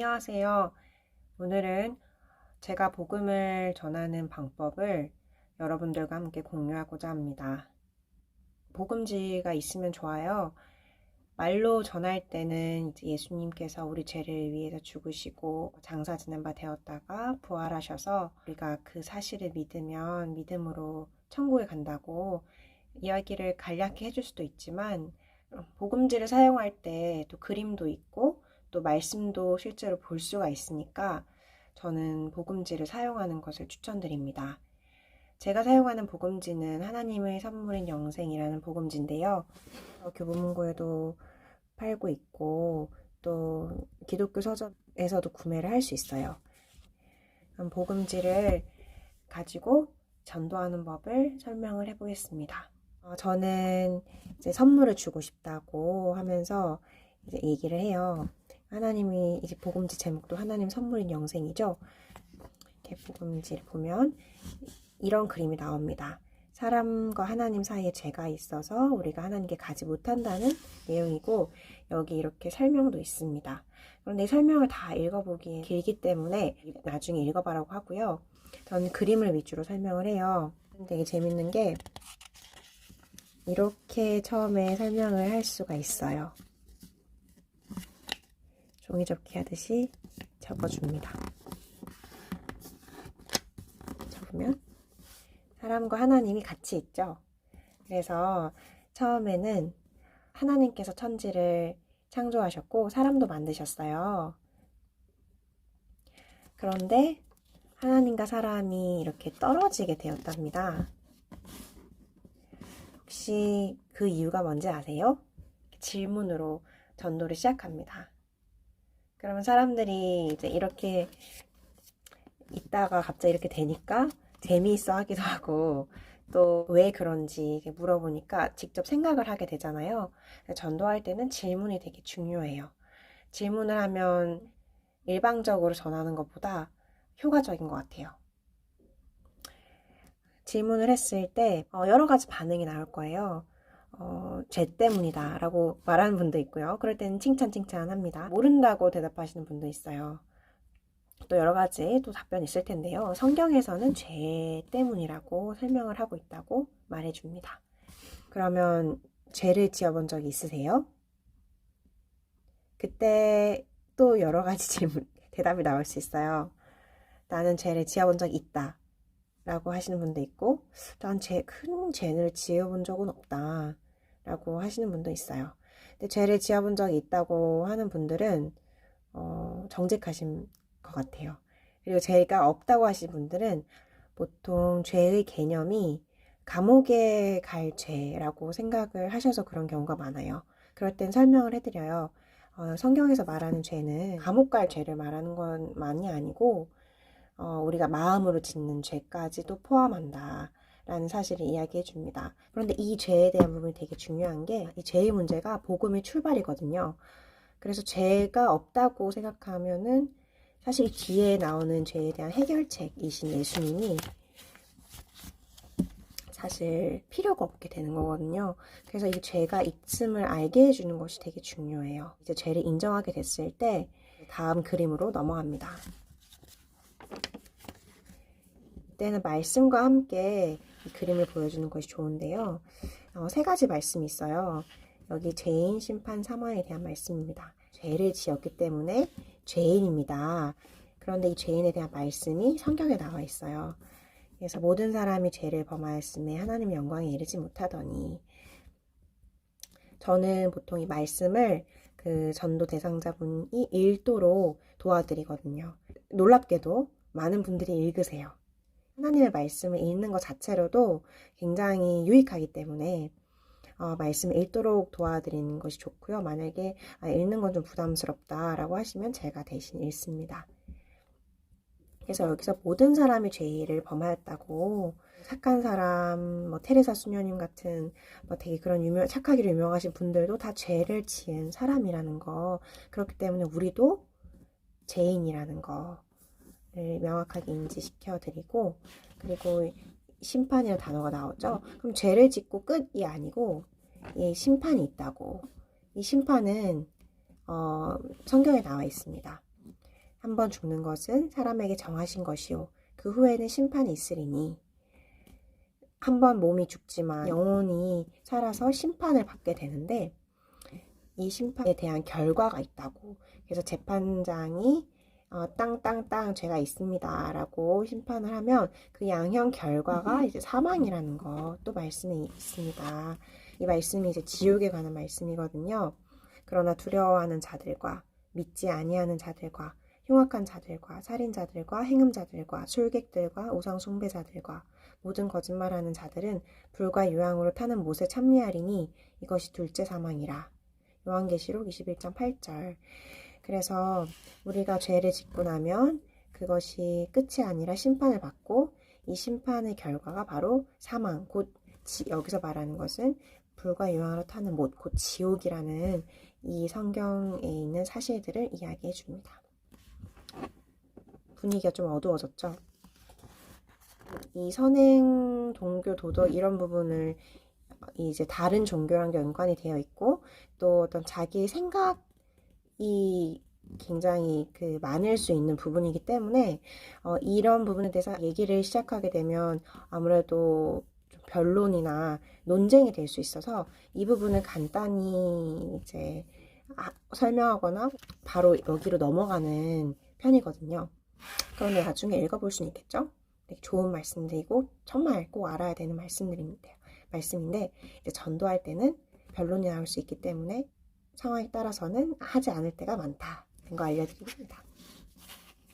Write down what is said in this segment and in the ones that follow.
안녕하세요. 오늘은 제가 복음을 전하는 방법을 여러분들과 함께 공유하고자 합니다. 복음지가 있으면 좋아요. 말로 전할 때는 이제 예수님께서 우리 죄를 위해서 죽으시고 장사 지낸 바 되었다가 부활하셔서 우리가 그 사실을 믿으면 믿음으로 천국에 간다고 이야기를 간략히 해줄 수도 있지만 복음지를 사용할 때 또 그림도 있고 또 말씀도 실제로 볼 수가 있으니까 저는 복음지를 사용하는 것을 추천드립니다. 제가 사용하는 복음지는 하나님의 선물인 영생이라는 복음지인데요. 교보문고에도 팔고 있고 또 기독교 서점에서도 구매를 할 수 있어요. 복음지를 가지고 전도하는 법을 설명을 해보겠습니다. 저는 이제 선물을 주고 싶다고 하면서 이제 얘기를 해요. 하나님이 이제 복음지 제목도 하나님 선물인 영생이죠. 이렇게 복음지를 보면 이런 그림이 나옵니다. 사람과 하나님 사이에 죄가 있어서 우리가 하나님께 가지 못한다는 내용이고 여기 이렇게 설명도 있습니다. 그런데 이 설명을 다 읽어보기 길기 때문에 나중에 읽어봐라고 하고요. 저는 그림을 위주로 설명을 해요. 근데 이게 재밌는 게 이렇게 처음에 설명을 할 수가 있어요. 종이접기 하듯이 적어줍니다. 적으면 사람과 하나님이 같이 있죠. 그래서 처음에는 하나님께서 천지를 창조하셨고 사람도 만드셨어요. 그런데 하나님과 사람이 이렇게 떨어지게 되었답니다. 혹시 그 이유가 뭔지 아세요? 질문으로 전도를 시작합니다. 그러면 사람들이 이제 이렇게 있다가 갑자기 이렇게 되니까 재미있어 하기도 하고 또 왜 그런지 물어보니까 직접 생각을 하게 되잖아요. 전도할 때는 질문이 되게 중요해요. 질문을 하면 일방적으로 전하는 것보다 효과적인 것 같아요. 질문을 했을 때 여러 가지 반응이 나올 거예요. 죄 때문이다 라고 말하는 분도 있고요. 그럴 때는 칭찬합니다. 모른다고 대답하시는 분도 있어요. 또 여러 가지 또 답변이 있을 텐데요. 성경에서는 죄 때문이라고 설명을 하고 있다고 말해줍니다. 그러면 죄를 지어본 적이 있으세요? 그때 또 여러 가지 대답이 나올 수 있어요. 나는 죄를 지어본 적이 있다 라고 하시는 분도 있고 난 큰 죄를 지어본 적은 없다 라고 하시는 분도 있어요. 근데 죄를 지어본 적이 있다고 하는 분들은 정직하신 것 같아요. 그리고 죄가 없다고 하신 분들은 보통 죄의 개념이 감옥에 갈 죄라고 생각을 하셔서 그런 경우가 많아요. 그럴 땐 설명을 해드려요. 성경에서 말하는 죄는 감옥 갈 죄를 말하는 건만이 아니고 우리가 마음으로 짓는 죄까지도 포함한다 라는 사실을 이야기해 줍니다. 그런데 이 죄에 대한 부분이 되게 중요한 게 이 죄의 문제가 복음의 출발이거든요. 그래서 죄가 없다고 생각하면은 사실 뒤에 나오는 죄에 대한 해결책이신 예수님이 사실 필요가 없게 되는 거거든요. 그래서 이 죄가 있음을 알게 해주는 것이 되게 중요해요. 이제 죄를 인정하게 됐을 때 다음 그림으로 넘어갑니다. 이때는 말씀과 함께 이 그림을 보여주는 것이 좋은데요. 세 가지 말씀이 있어요. 여기 죄인 심판 사망에 대한 말씀입니다. 죄를 지었기 때문에 죄인입니다. 그런데 이 죄인에 대한 말씀이 성경에 나와 있어요. 그래서 모든 사람이 죄를 범하였음에 하나님의 영광에 이르지 못하더니 저는 보통 이 말씀을 그 전도 대상자분이 읽도록 도와드리거든요. 놀랍게도 많은 분들이 읽으세요. 하나님의 말씀을 읽는 것 자체로도 굉장히 유익하기 때문에 말씀을 읽도록 도와드리는 것이 좋고요. 만약에 읽는 건 좀 부담스럽다라고 하시면 제가 대신 읽습니다. 그래서 여기서 모든 사람이 죄를 범하였다고 착한 사람, 테레사 수녀님 같은 되게 그런 착하기로 유명하신 분들도 다 죄를 지은 사람이라는 거. 그렇기 때문에 우리도 죄인이라는 거를 명확하게 인지시켜 드리고 그리고 심판이라는 단어가 나오죠. 그럼 죄를 짓고 끝이 아니고 심판이 있다고. 이 심판은 성경에 나와 있습니다. 한 번 죽는 것은 사람에게 정하신 것이요 그 후에는 심판이 있으리니. 한 번 몸이 죽지만 영혼이 살아서 심판을 받게 되는데 이 심판에 대한 결과가 있다고. 그래서 재판장이 땅땅땅 죄가 있습니다 라고 심판을 하면 그 양형 결과가 이제 사망이라는 거 또 말씀이 있습니다. 이 말씀이 이제 지옥에 관한 말씀이거든요. 그러나 두려워하는 자들과 믿지 아니하는 자들과 흉악한 자들과 살인자들과 행음자들과 술객들과 우상 숭배자들과 모든 거짓말하는 자들은 불과 유황으로 타는 못에 참미하리니 이것이 둘째 사망이라. 요한계시록 21장 8절. 그래서 우리가 죄를 짓고 나면 그것이 끝이 아니라 심판을 받고 이 심판의 결과가 바로 사망, 곧 여기서 말하는 것은 불과 유황으로 타는 못, 곧 지옥이라는 이 성경에 있는 사실들을 이야기해 줍니다. 분위기가 좀 어두워졌죠? 이 선행, 동교, 도덕 이런 부분을 이제 다른 종교랑 연관이 되어 있고 또 어떤 자기의 생각이 굉장히 많을 수 있는 부분이기 때문에 이런 부분에 대해서 얘기를 시작하게 되면 아무래도 좀 변론이나 논쟁이 될 수 있어서 이 부분을 간단히 이제 설명하거나 바로 여기로 넘어가는 편이거든요. 그런데 나중에 읽어볼 수는 있겠죠? 되게 좋은 말씀들이고 정말 꼭 알아야 되는 말씀인데 이제 전도할 때는 변론이 나올 수 있기 때문에 상황에 따라서는 하지 않을 때가 많다는 거 알려드립니다.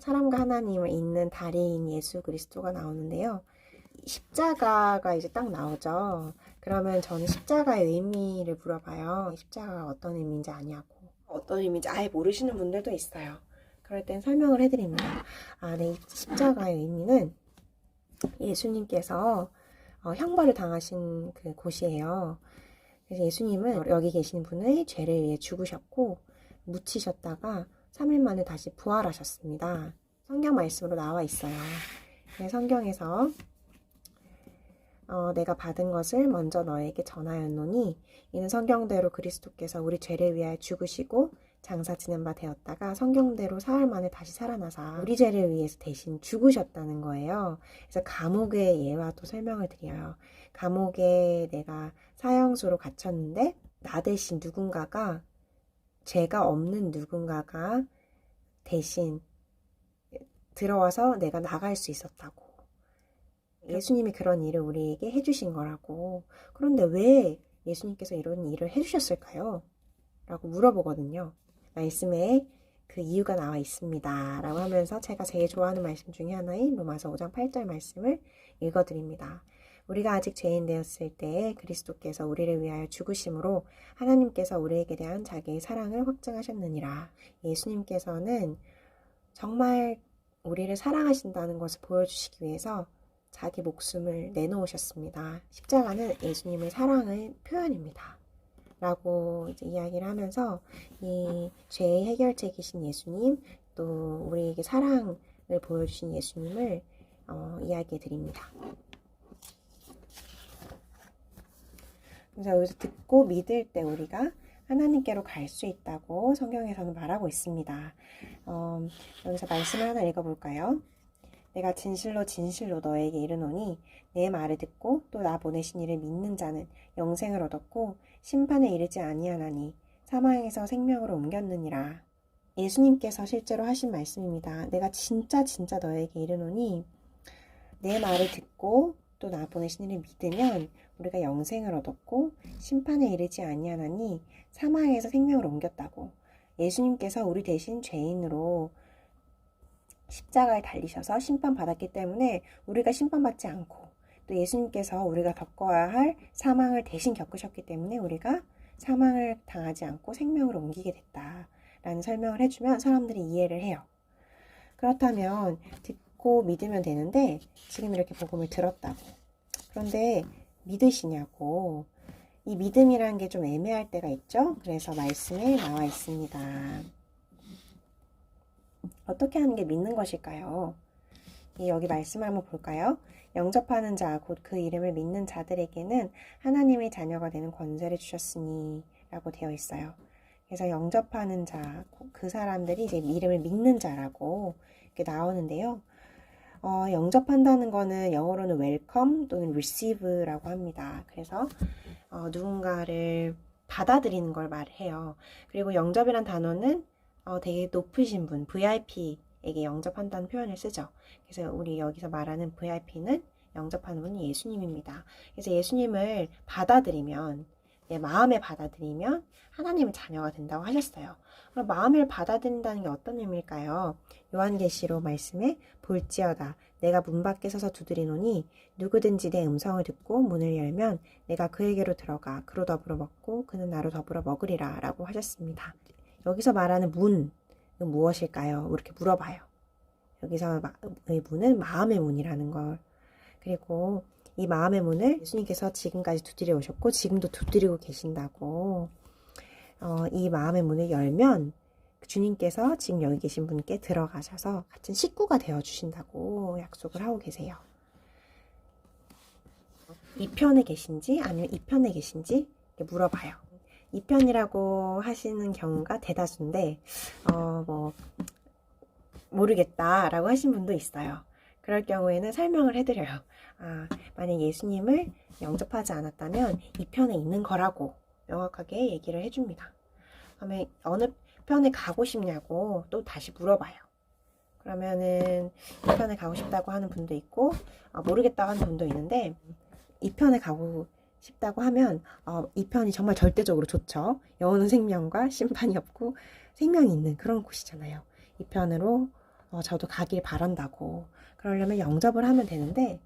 사람과 하나님을 잇는 달인 예수 그리스도가 나오는데요. 십자가가 이제 딱 나오죠. 그러면 저는 십자가의 의미를 물어봐요. 십자가가 어떤 의미인지 아냐고. 어떤 의미인지 아예 모르시는 분들도 있어요. 그럴 땐 설명을 해드립니다. 네, 십자가의 의미는 예수님께서 형벌을 당하신 그 곳이에요. 그래서 예수님은 여기 계신 분의 죄를 위해 죽으셨고 묻히셨다가 3일 만에 다시 부활하셨습니다. 성경 말씀으로 나와 있어요. 성경에서 내가 받은 것을 먼저 너에게 전하였노니 이는 성경대로 그리스도께서 우리 죄를 위하여 죽으시고 장사 지낸 바 되었다가 성경대로 사흘 만에 다시 살아나사 우리 죄를 위해서 대신 죽으셨다는 거예요. 그래서 감옥의 예와 또 설명을 드려요. 감옥에 내가 사형수로 갇혔는데 나 대신 누군가가 죄가 없는 누군가가 대신 들어와서 내가 나갈 수 있었다고. 예수님이 그런 일을 우리에게 해주신 거라고. 그런데 왜 예수님께서 이런 일을 해주셨을까요? 라고 물어보거든요. 말씀에 그 이유가 나와 있습니다. 라고 하면서 제가 제일 좋아하는 말씀 중에 하나인 로마서 5장 8절 말씀을 읽어드립니다. 우리가 아직 죄인 되었을 때에 그리스도께서 우리를 위하여 죽으심으로 하나님께서 우리에게 대한 자기의 사랑을 확증하셨느니라. 예수님께서는 정말 우리를 사랑하신다는 것을 보여주시기 위해서 자기 목숨을 내놓으셨습니다. 십자가는 예수님의 사랑의 표현입니다. 라고 이제 이야기를 하면서 이 죄의 해결책이신 예수님, 또 우리에게 사랑을 보여주신 예수님을 이야기해 드립니다. 그래서 여기서 듣고 믿을 때 우리가 하나님께로 갈 수 있다고 성경에서는 말하고 있습니다. 여기서 말씀을 하나 읽어볼까요? 내가 진실로 진실로 너에게 이르노니 내 말을 듣고 또 나 보내신 이를 믿는 자는 영생을 얻었고 심판에 이르지 아니하나니 사망에서 생명으로 옮겼느니라. 예수님께서 실제로 하신 말씀입니다. 내가 진짜 너에게 이르노니 내 말을 듣고 또 나 보내신 이를 믿으면 우리가 영생을 얻었고 심판에 이르지 아니하나니 사망에서 생명으로 옮겼다고. 예수님께서 우리 대신 죄인으로 십자가에 달리셔서 심판받았기 때문에 우리가 심판받지 않고 또 예수님께서 우리가 겪어야 할 사망을 대신 겪으셨기 때문에 우리가 사망을 당하지 않고 생명으로 옮기게 됐다라는 설명을 해주면 사람들이 이해를 해요. 그렇다면 듣고 믿으면 되는데 지금 이렇게 복음을 들었다고. 그런데 믿으시냐고. 이 믿음이라는 게 좀 애매할 때가 있죠. 그래서 말씀에 나와 있습니다. 어떻게 하는 게 믿는 것일까요? 여기 말씀을 한번 볼까요? 영접하는 자, 곧 그 이름을 믿는 자들에게는 하나님의 자녀가 되는 권세를 주셨으니 라고 되어 있어요. 그래서 영접하는 자, 그 사람들이 이제 이름을 믿는 자라고 이렇게 나오는데요. 영접한다는 거는 영어로는 welcome 또는 receive라고 합니다. 그래서 누군가를 받아들이는 걸 말해요. 그리고 영접이란 단어는 되게 높으신 분, VIP에게 영접한다는 표현을 쓰죠. 그래서 우리 여기서 말하는 VIP는 영접하는 분이 예수님입니다. 그래서 예수님을 받아들이면, 내 마음에 받아들이면 하나님의 자녀가 된다고 하셨어요. 그럼 마음을 받아들인다는 게 어떤 의미일까요? 요한계시록 말씀에 볼지어다 내가 문 밖에 서서 두드리노니 누구든지 내 음성을 듣고 문을 열면 내가 그에게로 들어가 그로 더불어 먹고 그는 나로 더불어 먹으리라 라고 하셨습니다. 여기서 말하는 문은 무엇일까요? 이렇게 물어봐요. 여기서 의 문은 마음의 문이라는 걸. 그리고 이 마음의 문을 예수님께서 지금까지 두드려 오셨고 지금도 두드리고 계신다고. 이 마음의 문을 열면 주님께서 지금 여기 계신 분께 들어가셔서 같은 식구가 되어 주신다고 약속을 하고 계세요. 이 편에 계신지 아니면 이 편에 계신지 물어봐요. 이 편이라고 하시는 경우가 대다수인데 모르겠다라고 하신 분도 있어요. 그럴 경우에는 설명을 해드려요. 만약 예수님을 영접하지 않았다면 이 편에 있는 거라고 명확하게 얘기를 해줍니다. 그러면 어느 편에 가고 싶냐고 또 다시 물어봐요. 그러면은 이 편에 가고 싶다고 하는 분도 있고 모르겠다고 하는 분도 있는데 이 편에 가고 싶다고 하면 이 편이 정말 절대적으로 좋죠. 영원한 생명과 심판이 없고 생명이 있는 그런 곳이잖아요. 이 편으로 저도 가길 바란다고. 그러려면 영접을 하면 되는데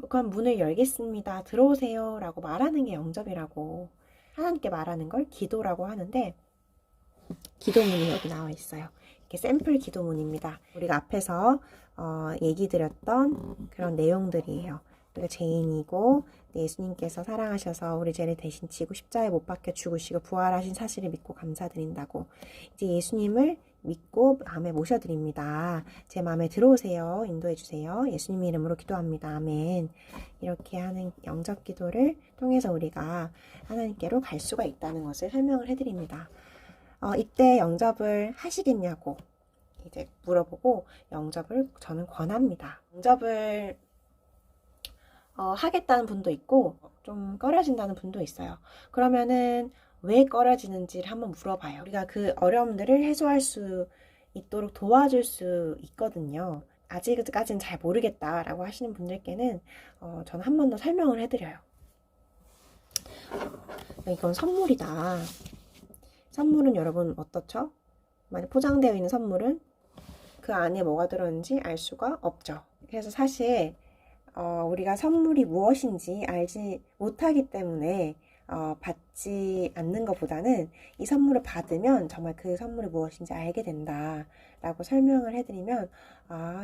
그럼 문을 열겠습니다. 들어오세요 라고 말하는 게 영접이라고. 하나님께 말하는 걸 기도라고 하는데 기도문이 여기 나와 있어요. 이렇게 샘플 기도문입니다. 우리가 앞에서 얘기 드렸던 그런 내용들이에요. 우리가 죄인이고 예수님께서 사랑하셔서 우리 죄를 대신 지고 십자가에 못 박혀 죽으시고 부활하신 사실을 믿고 감사드린다고. 이제 예수님을 믿고 마음에 모셔드립니다. 제 마음에 들어오세요. 인도해 주세요. 예수님 이름으로 기도합니다. 아멘. 이렇게 하는 영접 기도를 통해서 우리가 하나님께로 갈 수가 있다는 것을 설명을 해드립니다. 이때 영접을 하시겠냐고 이제 물어보고 영접을 저는 권합니다. 영접을 하겠다는 분도 있고 좀 꺼려진다는 분도 있어요. 그러면은 왜 꺼려지는지를 한번 물어봐요. 우리가 그 어려움들을 해소할 수 있도록 도와줄 수 있거든요. 아직까지는 잘 모르겠다라고 하시는 분들께는 저는 한 번 더 설명을 해드려요. 이건 선물이다. 선물은 여러분 어떻죠? 만약 포장되어 있는 선물은 그 안에 뭐가 들었는지 알 수가 없죠. 그래서 사실 우리가 선물이 무엇인지 알지 못하기 때문에 받지 않는 것보다는 이 선물을 받으면 정말 그 선물이 무엇인지 알게 된다 라고 설명을 해드리면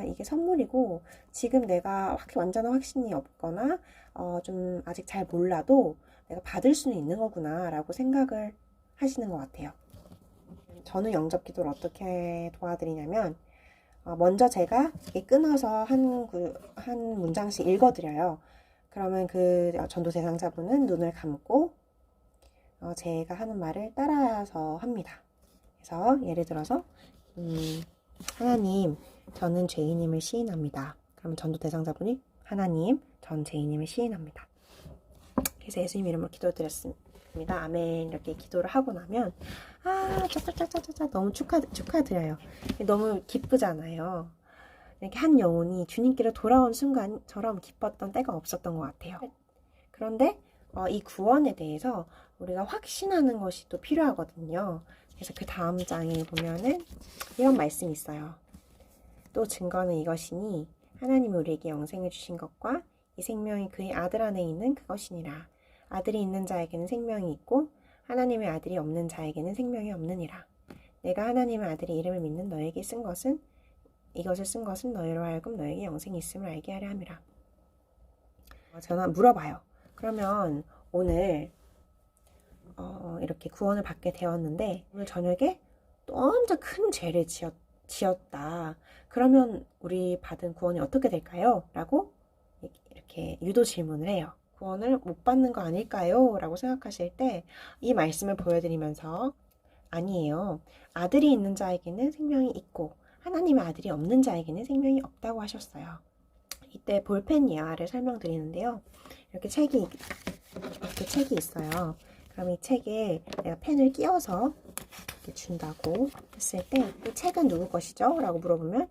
이게 선물이고 지금 내가 완전한 확신이 없거나 좀 아직 잘 몰라도 내가 받을 수는 있는 거구나 라고 생각을 하시는 것 같아요. 저는 영접 기도를 어떻게 도와드리냐면 먼저 제가 끊어서 한 문장씩 읽어드려요. 그러면 그 전도 대상자분은 눈을 감고 제가 하는 말을 따라서 합니다. 그래서 예를 들어서 하나님, 저는 죄인임을 시인합니다. 그러면 전도 대상자분이 하나님, 전 죄인임을 시인합니다. 그래서 예수님 이름으로 기도드렸습니다. 아멘. 이렇게 기도를 하고 나면 짜짜짜짜짜 너무 축하드려요. 너무 기쁘잖아요. 이렇게 한 영혼이 주님께로 돌아온 순간처럼 기뻤던 때가 없었던 것 같아요. 그런데 이 구원에 대해서 우리가 확신하는 것이 또 필요하거든요. 그래서 그 다음 장에 보면은 이런 말씀이 있어요. 또 증거는 이것이니 하나님이 우리에게 영생을 주신 것과 이 생명이 그의 아들 안에 있는 그것이니라. 아들이 있는 자에게는 생명이 있고 하나님의 아들이 없는 자에게는 생명이 없느니라. 내가 하나님의 아들의 이름을 믿는 너에게 이것을 쓴 것은 너희로 하여금 너에게 영생이 있음을 알게 하려 함이라. 저는 물어봐요. 그러면 오늘 이렇게 구원을 받게 되었는데 오늘 저녁에 또 엄청 큰 죄를 지었다. 그러면 우리 받은 구원이 어떻게 될까요? 라고 이렇게 유도 질문을 해요. 구원을 못 받는 거 아닐까요? 라고 생각하실 때 이 말씀을 보여드리면서 아니에요. 아들이 있는 자에게는 생명이 있고 하나님의 아들이 없는 자에게는 생명이 없다고 하셨어요. 이때 볼펜 예화를 설명드리는데요. 이렇게 책이 있어요. 그럼 이 책에 내가 펜을 끼워서 이렇게 준다고 했을 때 이 책은 누구 것이죠? 라고 물어보면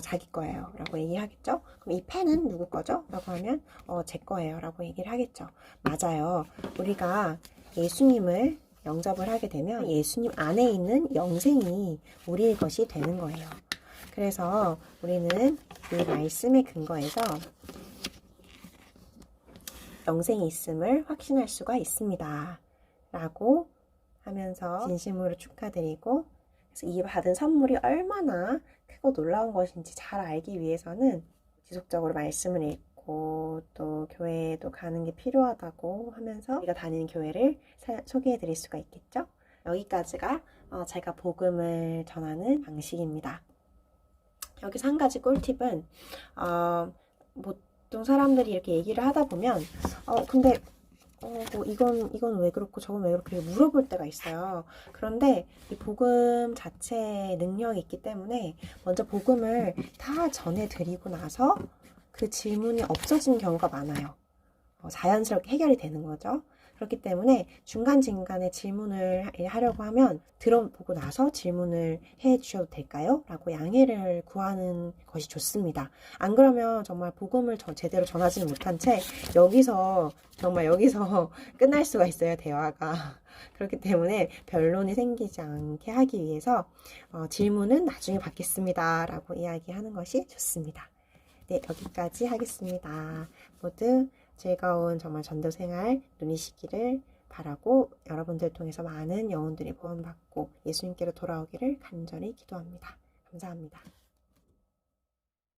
자기 거예요 라고 얘기하겠죠. 그럼 이 펜은 누구 거죠? 라고 하면 제 거예요 라고 얘기를 하겠죠. 맞아요. 우리가 예수님을 영접을 하게 되면 예수님 안에 있는 영생이 우리의 것이 되는 거예요. 그래서 우리는 이 말씀에 근거해서 영생이 있음을 확신할 수가 있습니다 라고 하면서 진심으로 축하드리고, 그래서 이 받은 선물이 얼마나 크고 놀라운 것인지 잘 알기 위해서는 지속적으로 말씀을 읽고 또 교회에도 가는 게 필요하다고 하면서 우리가 다니는 교회를 소개해 드릴 수가 있겠죠. 여기까지가 제가 복음을 전하는 방식입니다. 여기서 한 가지 꿀팁은 보통 사람들이 이렇게 얘기를 하다 보면 근데 뭐 이건 왜 그렇고 저건 왜 그렇게 물어볼 때가 있어요. 그런데 이 복음 자체의 능력이 있기 때문에 먼저 복음을 다 전해드리고 나서 그 질문이 없어지는 경우가 많아요. 자연스럽게 해결이 되는 거죠. 그렇기 때문에 중간중간에 질문을 하려고 하면 들어보고 나서 질문을 해 주셔도 될까요? 라고 양해를 구하는 것이 좋습니다. 안 그러면 정말 복음을 제대로 전하지는 못한 채 여기서 끝날 수가 있어요, 대화가. 그렇기 때문에 변론이 생기지 않게 하기 위해서 질문은 나중에 받겠습니다 라고 이야기하는 것이 좋습니다. 네, 여기까지 하겠습니다. 모두 즐거운 정말 전도 생활 누리시기를 바라고 여러분들 통해서 많은 영혼들이 구원받고 예수님께로 돌아오기를 간절히 기도합니다. 감사합니다.